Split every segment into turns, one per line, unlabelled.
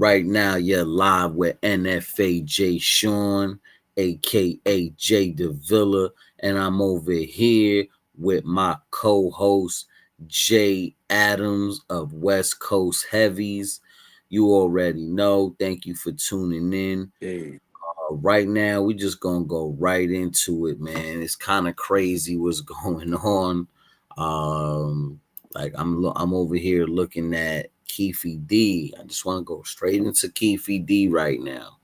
right now you're live with NFA Jayshawn, aka J Davilla, and I'm over here with my co-host J.Adams of West Coast Heavies. You already know. Thank you for tuning in.
Hey,
Right now, we just gonna go right into it, man. It's kind of crazy what's going on. Um, I'm over here looking at Keefe D. I just want to go straight into Keefe D right now.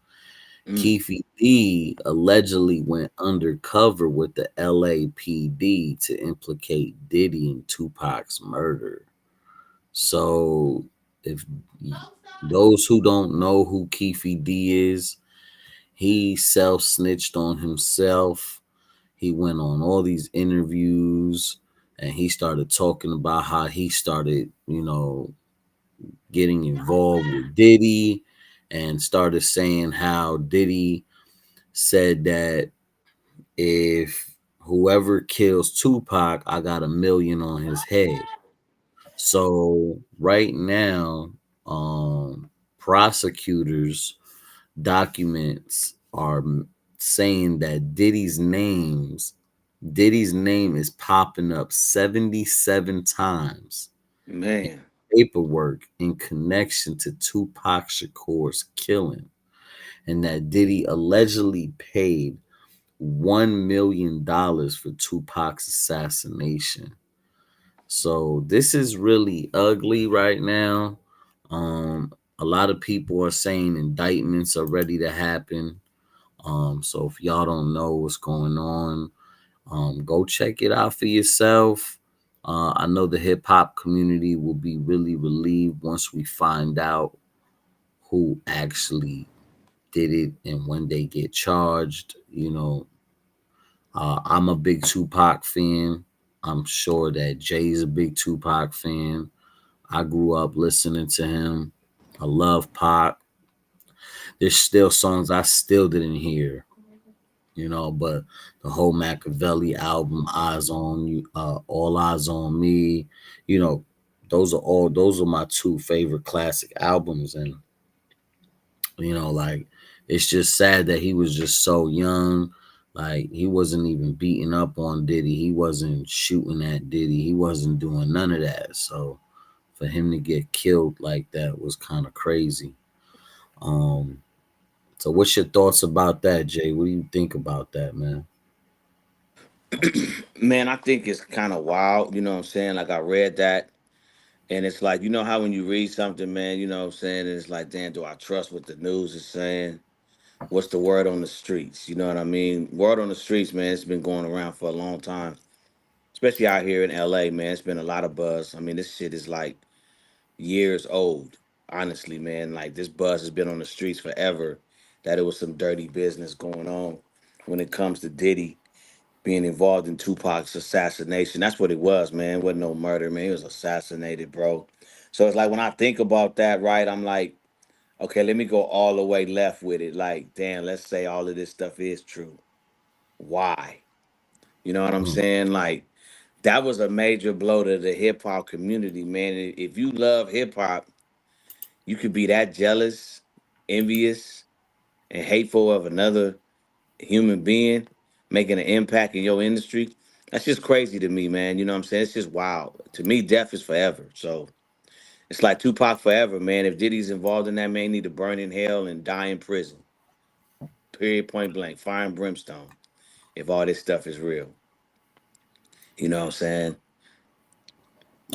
mm,
Keefe D allegedly went undercover with the LAPD to implicate Diddy in Tupac's murder. So, if those who don't know who Keefe D is, he self snitched on himself. He went on all these interviews and he started talking about how he started, getting involved with Diddy and started saying how Diddy said that if whoever kills Tupac, I got 1 million on his head. So right now, prosecutors documents are saying that Diddy's name is popping up 77 times in
man,
paperwork in connection to Tupac Shakur's killing, and that Diddy allegedly paid $1 million for Tupac's assassination. So this is really ugly right now. A lot of people are saying indictments are ready to happen. So if y'all don't know what's going on, go check it out for yourself. I know the hip hop community will be really relieved once we find out who actually did it and when they get charged. I'm a big Tupac fan. I'm sure that Jay's a big Tupac fan. I grew up listening to him. I love Pac. There's still songs I still didn't hear, but the whole Machiavelli album, Eyes on You, All Eyes on Me, you know, those are my two favorite classic albums. And, like, it's just sad that he was just so young. Like, he wasn't even beating up on Diddy. He wasn't shooting at Diddy. He wasn't doing none of that. So for him to get killed like that was kind of crazy. Um, so what's your thoughts about that, Jay? What do you think about that, man?
man. I think it's kind of wild. You know what I'm saying? Like I read that, and it's like you know how when you read something, man. You know what I'm saying? It's like, damn, do I trust what the news is saying? What's the word on the streets? You know what I mean? Word on the streets, man. It's been going around for a long time, especially out here in LA, man. It's been a lot of buzz. I mean, this shit is like years old. Honestly, man, like this buzz has been on the streets forever. That it was some dirty business going on when it comes to Diddy being involved in Tupac's assassination. That's what it was, man. It wasn't no murder, man. He was assassinated, bro. So it's like when I think about that, right, I'm like, okay, let me go all the way left with it. Like, damn, let's say all of this stuff is true. Why? You know what I'm
Mhm.
saying? Like, that was a major blow to the hip hop community, man. If you love hip hop, you could be that jealous, envious, and hateful of another human being making an impact in your industry. That's just crazy to me, man. You know what I'm saying? It's just wild. To me, death is forever. So it's like Tupac forever, man. If Diddy's involved in that, man, he need to burn in hell and die in prison. Period, point blank. Fire and brimstone. If all this stuff is real. You know what I'm saying?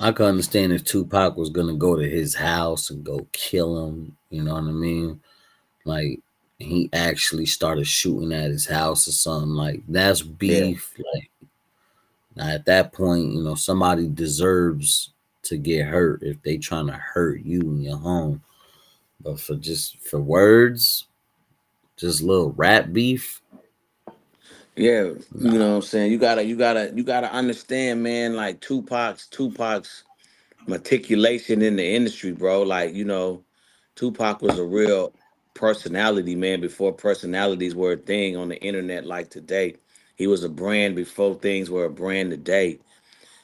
I could understand if Tupac was gonna go to his house and go kill him. You know what I mean? Like he actually started shooting at his house or something. Like that's
Yeah.
beef. Like now at that point, somebody deserves to get hurt if they trying to hurt you in your home. But for words, just little rat beef.
Yeah. You know
Nah.
what I'm saying? You gotta understand, man, like Tupac's meticulation in the industry, bro. Like, Tupac was a real personality, man, before personalities were a thing on the internet like today. He was a brand before things were a brand today.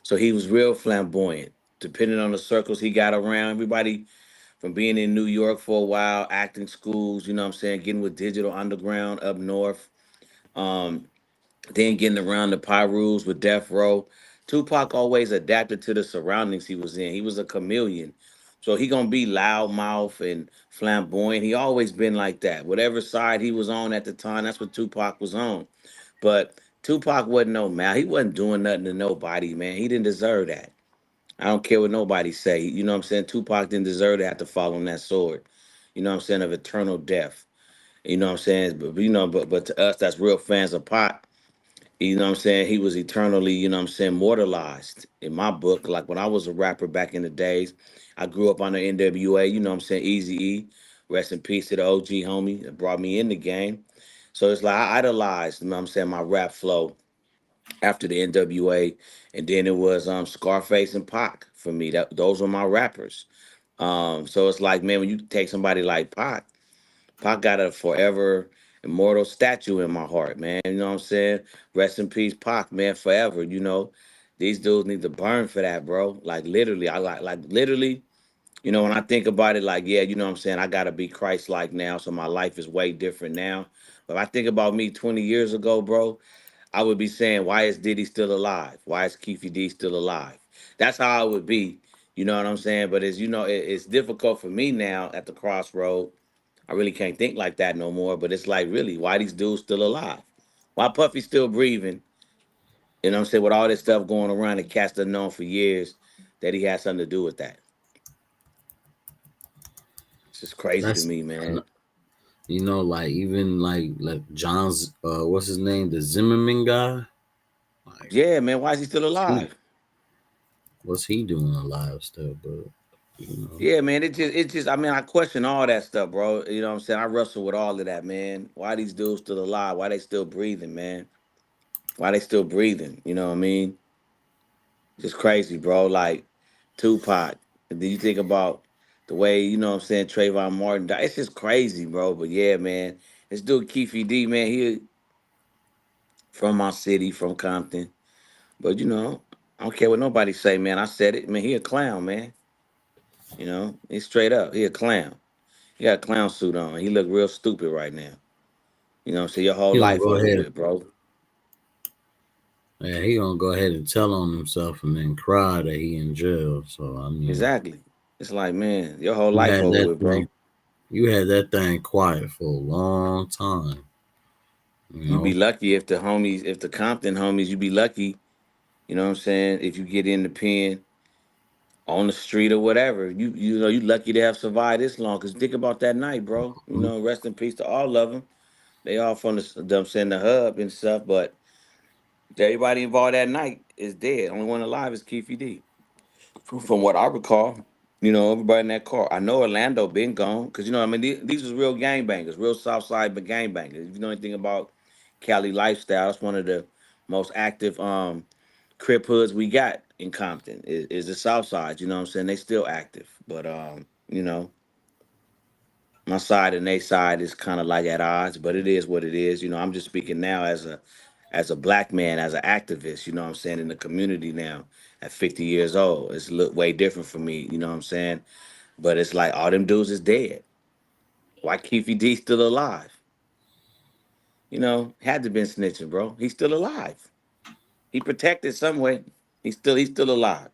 So he was real flamboyant. Depending on the circles he got around, everybody from being in New York for a while, acting schools, you know what I'm saying, getting with Digital Underground up north. Um, then getting around the Pyrus with Death Row. Tupac always adapted to the surroundings he was in. He was a chameleon. So he gonna be loudmouth and flamboyant. He always been like that. Whatever side he was on at the time, that's what Tupac was on. But Tupac wasn't no mal. He wasn't doing nothing to nobody, man. He didn't deserve that. I don't care what nobody say. You know what I'm saying? Tupac didn't deserve to have to fall on that sword. You know what I'm saying? Of eternal death. You know what I'm saying? But to us that's real fans of Pac, you know what I'm saying? He was eternally, you know what I'm saying, mortalized in my book. Like when I was a rapper back in the days, I grew up on the NWA, you know what I'm saying, Easy E. Rest in peace to the OG homie that brought me in the game. So it's like I idolized, you know what I'm saying, my rap flow after the NWA. And then it was Scarface and Pac for me. Those were my rappers. So it's like, man, when you take somebody like Pac got a forever immortal statue in my heart, man. You know what I'm saying? Rest in peace, Pac, man, forever. You know, these dudes need to burn for that, bro. Like literally, I like literally. You know, when I think about it, like, yeah, you know what I'm saying? I gotta be Christ like now, so my life is way different now. But if I think about me 20 years ago, bro, I would be saying, why is Diddy still alive? Why is Keefy D still alive? That's how I would be. You know what I'm saying? But as you know, it's difficult for me now at the crossroad. I really can't think like that no more. But it's like, really, why these dudes still alive? Why Puffy still breathing? You know what I'm saying? With all this stuff going around and cats done known for years that he had something to do with that. It's just crazy to
That's
me, man.
like even like John's what's his name, the Zimmerman guy. Like,
Yeah, man. Why is he still
what's he
alive?
what's he doing alive still? But you know,
Yeah, man. It just. I mean, I question all that stuff, bro. You know what I'm saying? I wrestle with all of that, man. Why these dudes still alive? Why they still breathing, man? Why they still breathing? You know what I mean? Just crazy, bro. Like Tupac. And then you think about the way, you know what I'm saying, Trayvon Martin died. It's just crazy, bro. But yeah, man. This dude Keefy D, man, he from my city, from Compton. But you know, I don't care what nobody say, man. I said it, man. He a clown, man. You know, he's straight up. He a clown. He got a clown suit on. He look real stupid right now. You know, so your whole
he gonna
life
go
over
ahead.
with, bro.
Yeah, he gonna go ahead and tell on himself and then cry that he in jail. So I mean,
Exactly. It's like, man, your whole
you
life
had
over
that
with,
thing.
bro.
You had that thing quiet for a long time. You
You be
know,
lucky if the homies, if the Compton homies, you be lucky. You know what I'm saying? If you get in the pen on the street or whatever, you know you lucky to have survived this long. Cause think about that night, bro. You
Mhm.
know, rest in peace to all of them. They all from them saying the hub and stuff, but everybody involved that night is dead. Only one alive is Keefy D. From what I recall, you know, everybody in that car. I know Orlando been gone because you know, I mean, these was real gangbangers, real South Side but gangbangers. If you know anything about Cali lifestyle, it's one of the most active crip hoods we got in Compton. Is the South Side. You know what I'm saying? They still active, but you know, my side and they side is kind of like at odds, but it is what it is. You know, I'm just speaking now as a black man, as an activist, you know what I'm saying, in the community now at 50 years old. It's look way different for me, you know what I'm saying? But it's like all them dudes is dead. Why Keefy D still alive? You know, had to been snitching, bro. He's still alive. He protected some way. He's still alive.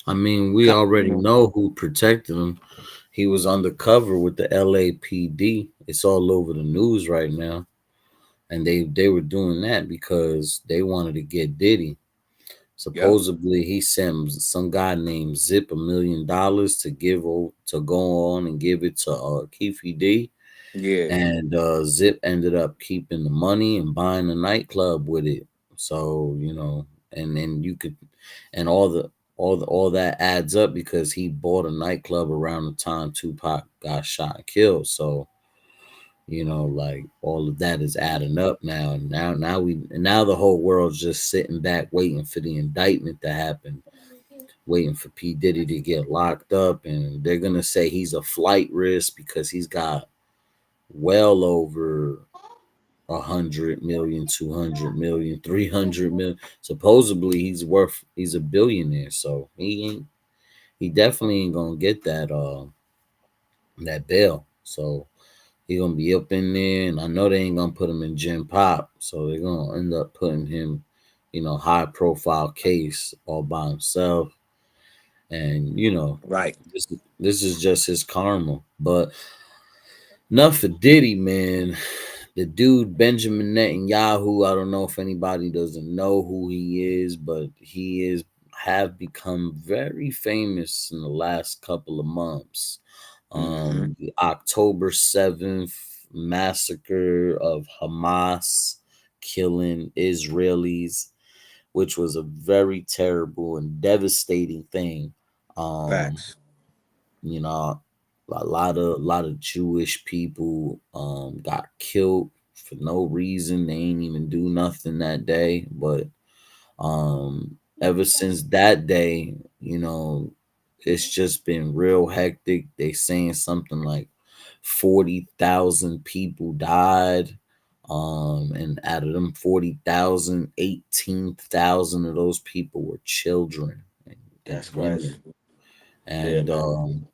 I mean, we
You
already
know?
know who protected him. He was undercover with the LAPD. It's all over the news right now, and they were doing that because they wanted to get Diddy.
Yep.
Supposedly, he sent some guy named Zip $1 million to to go on and give it to Keefy D,
Yeah.
and Zip ended up keeping the money and buying a nightclub with it. So and then you could, and all that adds up because he bought a nightclub around the time Tupac got shot and killed. So like all of that is adding up now. Now the whole world's just sitting back waiting for the indictment to happen, waiting for P Diddy to get locked up, and they're gonna say he's a flight risk because he's got well over 100 million, 200 million, 300 million. Supposedly he's a billionaire, so he definitely ain't gonna get that. that bail. So he gonna be up in there, and I know they ain't gonna put him in Gen Pop, so they're gonna end up putting him, high profile case all by himself, and
Right.
this is just his karma. But enough for Diddy, man. The dude Benjamin Netanyahu, I don't know if anybody doesn't know who he is, but he is have become very famous in the last couple of months.
Mm-hmm.
The October 7th massacre of Hamas killing Israelis, which was a very terrible and devastating thing. Um,
Facts.
you know, a lot of Jewish people got killed for no reason. They ain't even do nothing that day, but ever since that day, it's just been real hectic. They saying something like 40,000 people died. And out of them 40,000, 18,000 of those people were children and
That's
women.
crazy. Yeah,
And
man.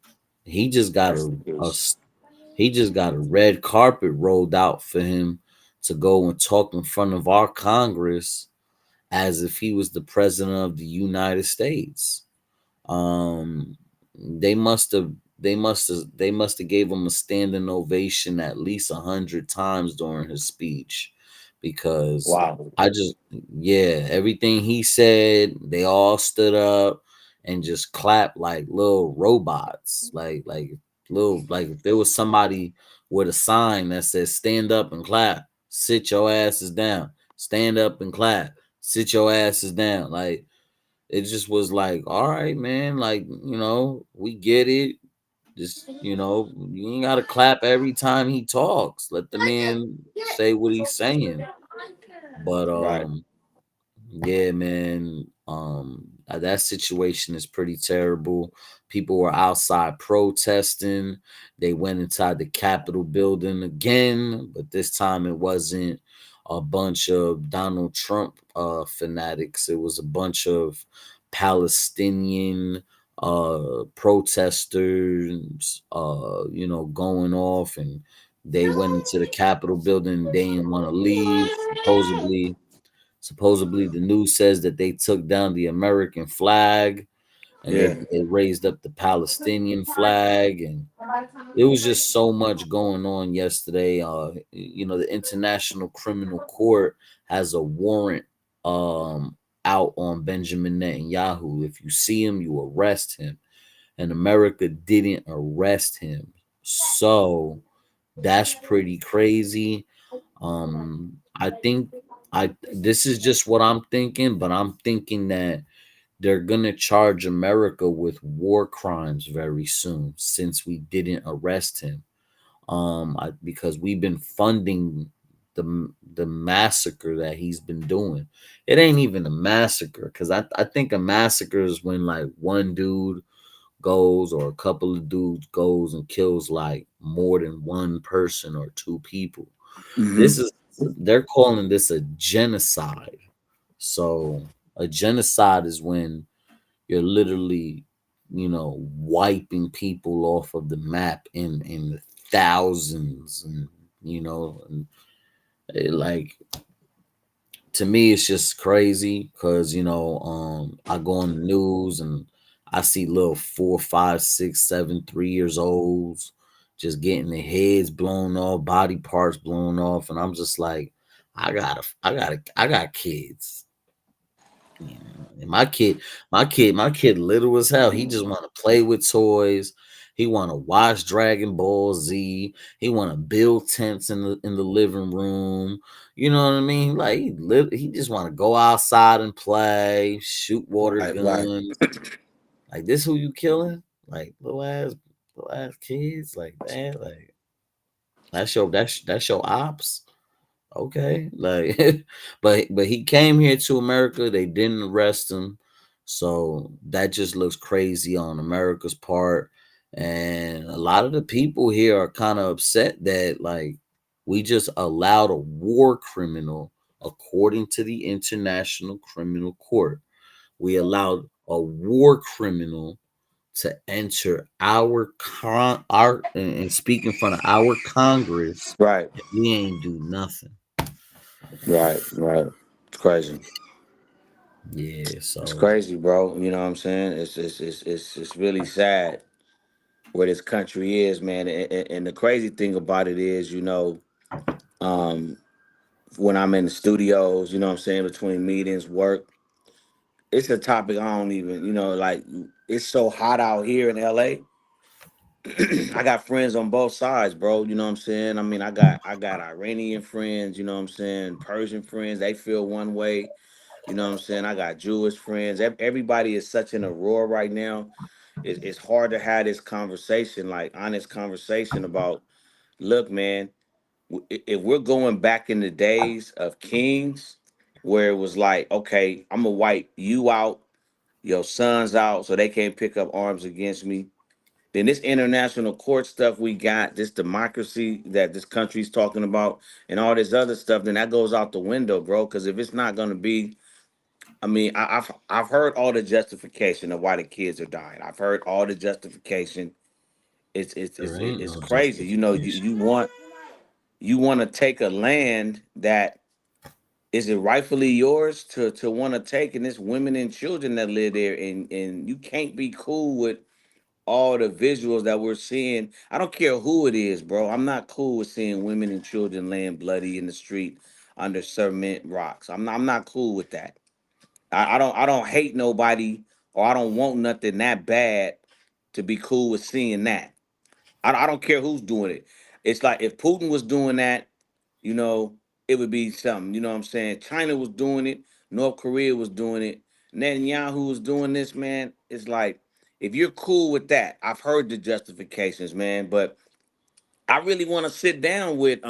he just got
Rest
a,
in
a
peace.
s- he just got a red carpet rolled out for him to go and talk in front of our Congress as if he was the president of the United States. Um, they must have they must have gave him a standing ovation at least 100 times during his speech, because
Wow.
I just yeah, everything he said, they all stood up and just clapped like little robots, like if there was somebody with a sign that says "Stand up and clap, sit your asses down, stand up and clap, sit your asses down," like it just was like, all right, man, like, we get it. Just, you ain't gotta clap every time he talks. Let the man say what he's saying. But
Right.
yeah, man. That situation is pretty terrible. People were outside protesting. They went inside the Capitol building again, but this time it wasn't a bunch of Donald Trump fanatics. It was a bunch of Palestinian protesters, going off, and they went into the Capitol building. They didn't want to leave. Supposedly, the news says that they took down the American flag and
Yeah.
they raised up the Palestinian flag, and it was just so much going on yesterday. The International Criminal Court has a warrant um out on Benjamin Netanyahu. If you see him, you arrest him. And America didn't arrest him. So that's pretty crazy. I think I this is just what I'm thinking, but I'm thinking that they're gonna charge America with war crimes very soon since we didn't arrest him. Because we've been funding the massacre that he's been doing. It ain't even a massacre, because I think a massacre is when like one dude goes or a couple of dudes goes and kills like more than one person or two people.
Mm-hmm.
This is They're calling this a genocide. So a genocide is when you're literally, wiping people off of the map in the thousands, and like, to me it's just crazy because I go on the news and I see little 4, 5, 6, 7, 3 years olds just getting their heads blown off, body parts blown off, and I'm just like, I got kids. And my kid little as hell. He just want to play with toys. He want to watch Dragon Ball Z. He want to build tents in the living room. You know what I mean? Like he just want to go outside and play, shoot water
Right. Right.
guns. Like, this who you killing? Like, little ass kids like that. Like, that's your ops. Okay, like, but he came here to America. They didn't arrest him, so that just looks crazy on America's part. And a lot of the people here are kind of upset that, like, we just allowed a war criminal, according to the International Criminal Court. We allowed a war criminal to enter our and speak in front of our Congress,
Right,
and we ain't do nothing.
right, right. It's crazy.
Yeah,
It's
so
crazy, bro. You know what I'm saying? It's really sad where this country is, man. And the crazy thing about it is, um, when I'm in the studios, you know what I'm saying, between meetings, work, it's a topic I don't even, like it's so hot out here in LA. I got friends on both sides, bro. You know what I'm saying? I mean, I got Iranian friends, you know what I'm saying, Persian friends, they feel one way. You know what I'm saying? I got Jewish friends. Everybody is such in a roar right now. It's hard to have this conversation, like honest conversation about, look, man, if we're going back in the days of kings, where it was like, okay, I'm gonna wipe you out, your sons out, so they can't pick up arms against me. Then this international court stuff we got, this democracy that this country's talking about, and all this other stuff, then that goes out the window, bro. Because if it's not gonna be, I mean, I've heard all the justification of why the kids are dying. I've heard all the justification.
there ain't
It's
no
crazy.
justification.
You want to take a land that is it rightfully yours to want to take, and it's women and children that live there, and you can't be cool with all the visuals that we're seeing. I don't care who it is, bro. I'm not cool with seeing women and children laying bloody in the street under cement rocks. I'm not cool with that. I don't hate nobody, or I don't want nothing that bad to be cool with seeing that. I don't care who's doing it. It's like if Putin was doing that, you know, it would be something. You know what I'm saying? China was doing it. North Korea was doing it. Netanyahu was doing this, man. It's like, if you're cool with that, I've heard the justifications, man. But I really want to sit down with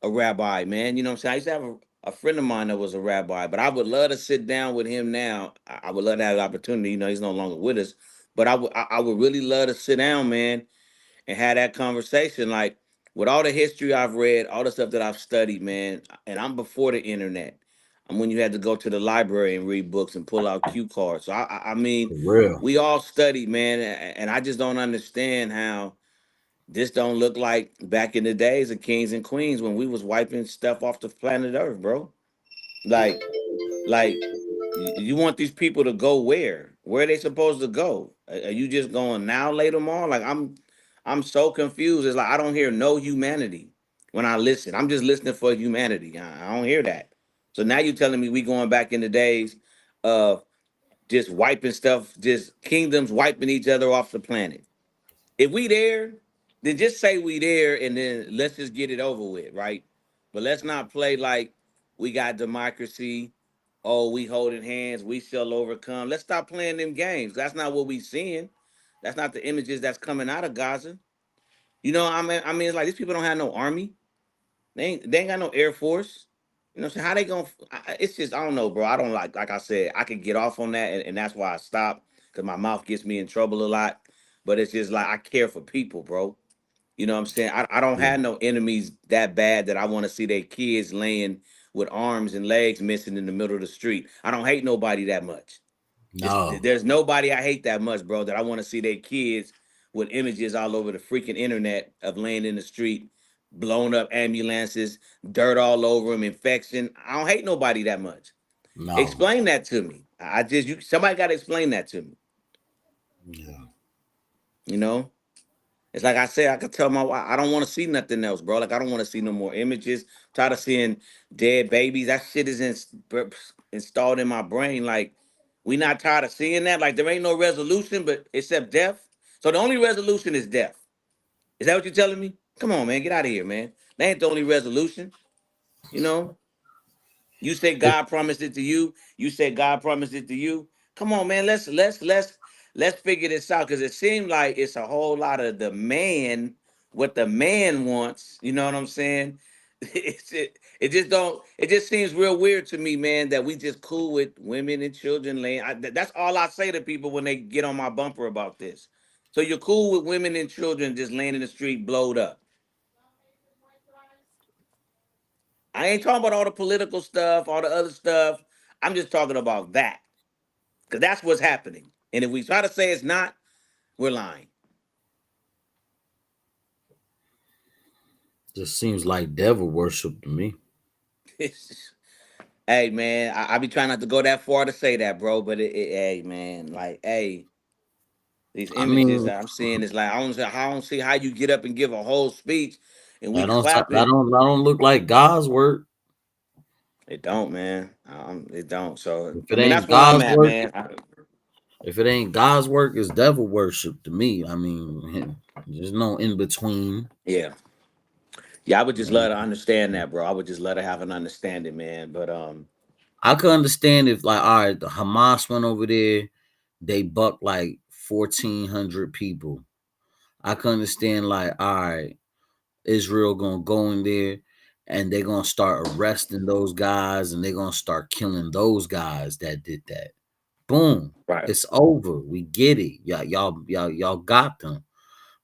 a rabbi, man. You know what I'm saying? I used to have a friend of mine that was a rabbi, but I would love to sit down with him now. I would love to have the opportunity. He's no longer with us. But I would really love to sit down, man, and had that conversation. Like, with all the history I've read, all the stuff that I've studied, man, and I'm before the internet. I'm when you had to go to the library and read books and pull out cue cards. So I mean,
For real.
we all studied, man, and I just don't understand how this don't look like back in the days of kings and queens when we was wiping stuff off the planet Earth, bro. Like, like you want these people to go where? Where are they supposed to go? Are you just going now, later on? Like, I'm so confused. It's like I don't hear no humanity when I listen. I'm just listening for humanity. I don't hear that. So now you telling me we going back in the days of just wiping stuff, just kingdoms wiping each other off the planet. If we there, then just say we there, and then let's just get it over with, right? But let's not play like we got democracy. Oh, we holding hands, we shall overcome. Let's stop playing them games. That's not what we seeing. That's not the images that's coming out of Gaza. I mean, it's like these people don't have no army. They ain't got no air force. You know what I'm saying? How they gonna? It's just I don't know, bro. I don't like I said, I could get off on that, and that's why I stopped because my mouth gets me in trouble a lot. But it's just like I care for people, bro. You know what I'm saying? I don't
Yeah.
have no enemies that bad that I want to see their kids laying with arms and legs missing in the middle of the street. I don't hate nobody that much.
No.
There's nobody I hate that much, bro, that I want to see their kids with images all over the freaking internet of laying in the street, blown up ambulances, dirt all over them, infection. I don't hate nobody that much.
No.
Explain that to me. I just somebody got to explain that to me.
Yeah.
You know. It's like I said, I could tell my wife, I don't want to see nothing else, bro. Like, I don't want to see no more images. Tired of seeing dead babies. That shit is installed in my brain. Like, we not tired of seeing that. Like, there ain't no resolution, but except death. So the only resolution is death. Is that what you're telling me? Come on, man, get out of here, man. That ain't the only resolution. You know. You say
It,
God promised it to you. You say God promised it to you. Come on, man. Let's figure this out because it seems like it's a whole lot of the man, what the man wants. You know what I'm saying? It just don't. It just seems real weird to me, man, that we just cool with women and children laying. That's all I say to people when they get on my bumper about this. So you're cool with women and children just laying in the street, blowed up. I ain't talking about all the political stuff, all the other stuff. I'm just talking about that because that's what's happening. And if we try to say it's not, we're lying.
Just seems like devil worship to me.
Hey man, I be trying not to go that far to say that, bro. But hey man, like hey, these
I
images
mean,
that I'm seeing is like I don't see how you get up and give a whole speech and we
that
clapping.
look like God's work.
It don't, man. It don't. So
If
I
it
mean,
ain't
that's where I'm
God's
at,
work,
man.
if it ain't God's work, it's devil worship to me. I mean, there's no in between.
Yeah, yeah. I would just
You
let her understand
know?
that, bro. I would just let her have an understanding, man. But
I could understand if, like, all right, the Hamas went over there, they bucked like 1,400 people. I could understand, like, all right, Israel gonna go in there and they're gonna start arresting those guys and they're gonna start killing those guys that did that. Boom.
right,
It's over. We get it. Y'all got them.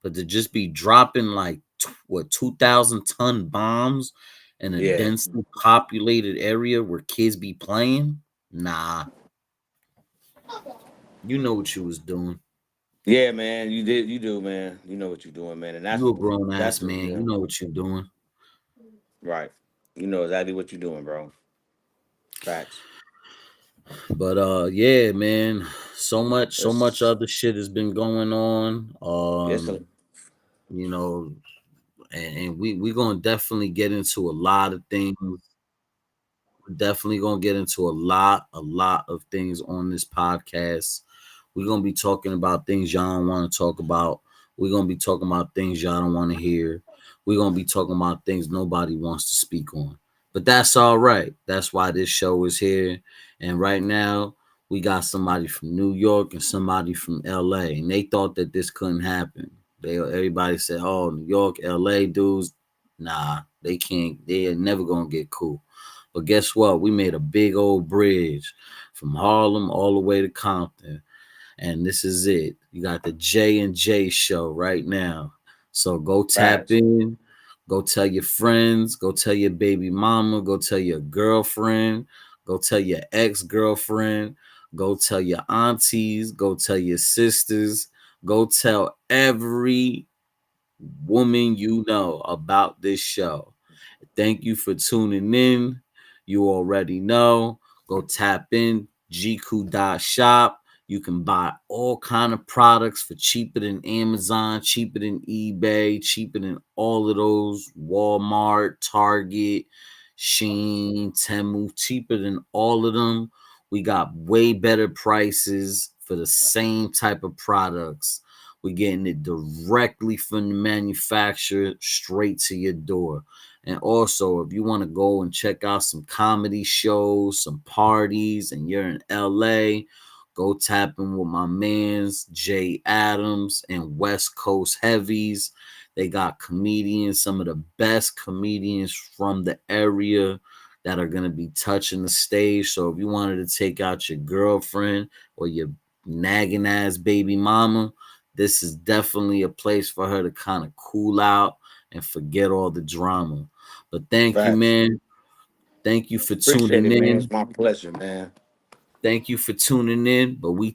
But to just be dropping like 2,000-ton bombs in a
yeah,
densely populated area where kids be playing, nah. You know what you was doing.
yeah, man. You do, man. You know what you're doing, man. And
You a grown
that's
ass
the
man.
yeah,
You know what you doing.
right. You know exactly what you're doing, bro. Facts.
But yeah, man. So much
It's
other shit has been going on.
it's a
You know, and we gonna definitely get into a lot of things. We're definitely gonna get into a lot of things on this podcast. We're gonna be talking about things y'all don't want to talk about. We're gonna be talking about things y'all don't want to hear. We're gonna be talking about things nobody wants to speak on. But that's all right. That's why this show is here. And right now, we got somebody from New York and somebody from LA. And they thought that this couldn't happen. Everybody said, oh, New York, LA dudes, nah, they can't, they are never gonna get cool. But guess what? We made a big old bridge from Harlem all the way to Compton, and this is it. You got the J&J show right now. So go tap
facts.
in, go tell your friends, go tell your baby mama, go tell your girlfriend, go tell your ex-girlfriend, go tell your aunties, go tell your sisters, go tell every woman you know about this show. Thank you for tuning in. You already know. Go tap in jiku.shop. You can buy all kind of products for cheaper than Amazon, cheaper than eBay, cheaper than all of those Walmart, Target, Sheen, Temu, cheaper than all of them. We got way better prices for the same type of products. We're getting it directly from the manufacturer straight to your door. And also, if you want to go and check out some comedy shows, some parties, and you're in LA, go tap in with my mans, J.Adams and West Coast Heavies. They got comedians, some of the best comedians from the area that are going to be touching the stage. So if you wanted to take out your girlfriend or your nagging ass baby mama, this is definitely a place for her to kind of cool out and forget all the drama. But thank you,
Facts.
man. Thank you for
Appreciate
tuning
it, man.
in.
It's my pleasure, man.
Thank you for tuning in. But we